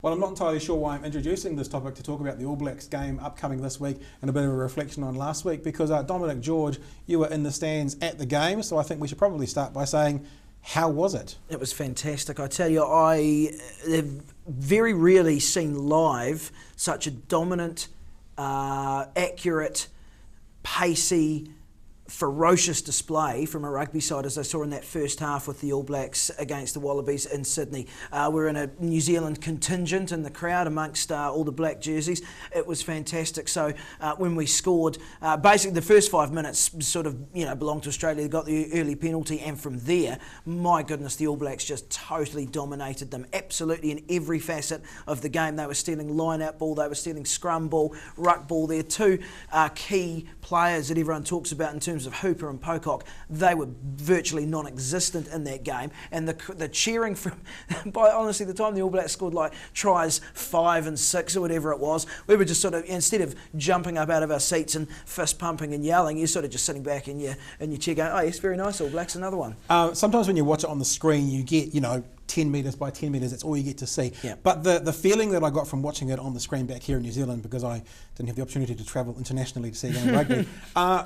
Well, I'm not entirely sure why I'm introducing this topic to talk about the All Blacks game upcoming this week and a bit of a reflection on last week, because Dominic, George, you were in the stands at the game, so I think we should probably start by saying, how was it? It was fantastic. I tell you, I have very rarely seen live such a dominant, accurate, pacey, ferocious display from a rugby side as I saw in that first half with the All Blacks against the Wallabies in Sydney. We're in a New Zealand contingent in the crowd amongst all the black jerseys. It was fantastic. So when we scored, basically the first 5 minutes sort of belonged to Australia. They got the early penalty, and from there, my goodness, the All Blacks just totally dominated them. Absolutely in every facet of the game. They were stealing line-out ball, they were stealing scrum ball, ruck ball. They're two key players that everyone talks about in terms of Hooper and Pocock. They were virtually non-existent in that game, and the cheering from, by honestly, the time the All Blacks scored like tries 5 and 6 or whatever it was, we were just sort of, instead of jumping up out of our seats and fist pumping and yelling, you're sort of just sitting back in your chair going, oh yes, very nice All Blacks, another one. Sometimes when you watch it on the screen, you get 10 metres by 10 metres, that's all you get to see. Yep. But the feeling that I got from watching it on the screen back here in New Zealand, because I didn't have the opportunity to travel internationally to see a game of rugby,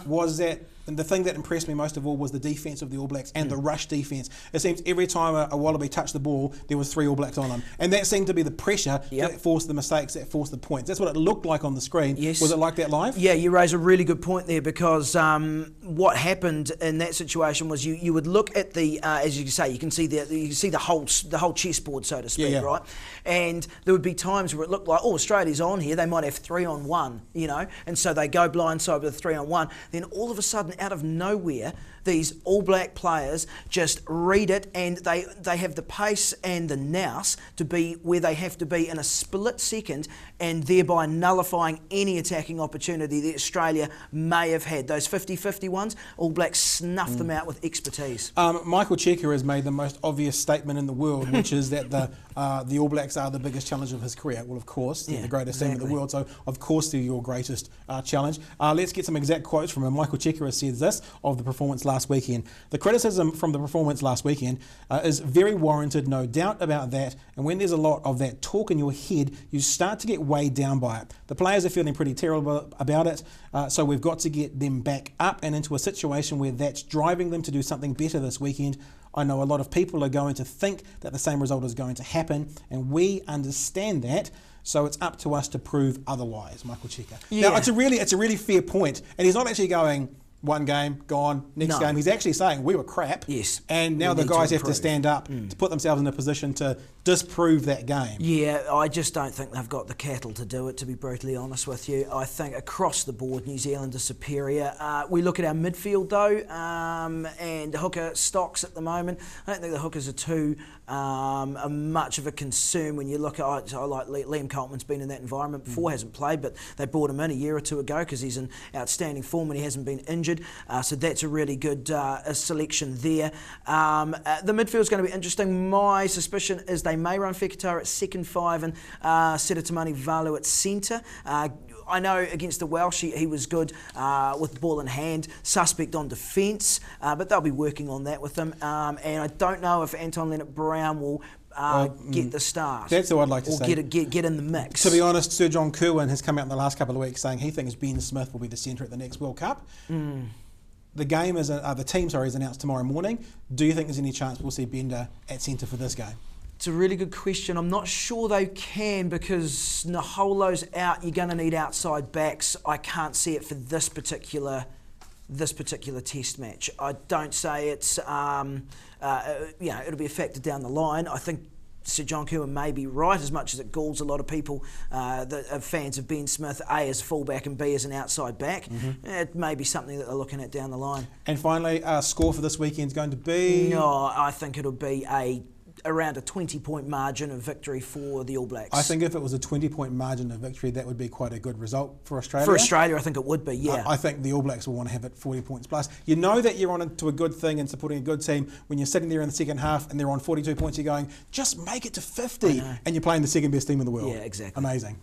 was that the thing that impressed me most of all was the defence of the All Blacks and the rush defence. It seems every time a Wallaby touched the ball, there was 3 All Blacks on them. And that seemed to be the pressure that forced the mistakes, that forced the points. That's what it looked like on the screen. Yes. Was it like that live? Yeah, you raise a really good point there, because what happened in that situation was you would look at the, as you say, you can see the whole chessboard, so to speak, right? And there would be times where it looked like, oh, Australia's on here, they might have 3-on-1, and so they go blindside with a 3-on-1. Then all of a sudden, out of nowhere, these All Black players just read it, and they have the pace and the nous to be where they have to be in a split second, and thereby nullifying any attacking opportunity that Australia may have had. Those 50-50 ones, All Blacks snuffed them out with expertise. Michael Cheika has made the most obvious statement in the world, which is that the All Blacks are the biggest challenge of his career. Well, of course, they're the greatest team in the world, so of course they're your greatest challenge. Let's get some exact quotes from him. Michael Cheika has said this of the performance last weekend. The criticism from the performance last weekend is very warranted, no doubt about that, and when there's a lot of that talk in your head, you start to get weighed down by it. The players are feeling pretty terrible about it, so we've got to get them back up and into a situation where that's driving them to do something better this weekend. I know a lot of people are going to think that the same result is going to happen, and we understand that, so it's up to us to prove otherwise, Michael Cheika. Yeah. Now, it's a really fair point, and he's not actually going, one game, gone, next game. He's actually saying we were crap. Yes. And now the guys have to stand up to put themselves in a position to disprove that game. Yeah, I just don't think they've got the cattle to do it, to be brutally honest with you. I think across the board, New Zealand is superior. We look at our midfield though, and hooker stocks at the moment. I don't think the hookers are too much of a concern when you look at, I like Liam Coltman's been in that environment before, hasn't played, but they brought him in a year or two ago because he's in outstanding form and he hasn't been injured. So that's a really good selection there. The midfield's going to be interesting. My suspicion is they may run Feketara at second 5 and Setatamani Valu at centre. I know against the Welsh he was good with the ball in hand, suspect on defence, but they'll be working on that with him. And I don't know if Anton Leonard-Brown will get the start. That's what I'd like to say. Or get in the mix. To be honest, Sir John Kirwan has come out in the last couple of weeks saying he thinks Ben Smith will be the centre at the next World Cup. The game is the team is announced tomorrow morning. Do you think there's any chance we'll see Bender at centre for this game? It's a really good question. I'm not sure they can, because Naholo's out. You're going to need outside backs. I can't see it for this particular test match. I don't say it's it'll be a factor down the line. I think Sir John Kirwan may be right, as much as it galls a lot of people that are fans of Ben Smith, A as fullback and B as an outside back. It may be something that they're looking at down the line. And finally, score for this weekend is going to be? No, I think it'll be around a 20-point margin of victory for the All Blacks. I think if it was a 20-point margin of victory, that would be quite a good result for Australia. For Australia, I think it would be, yeah. I think the All Blacks will want to have it 40 points plus. You know that you're on to a good thing and supporting a good team when you're sitting there in the second half and they're on 42 points, you're going, just make it to 50, and you're playing the second best team in the world. Yeah, exactly. Amazing.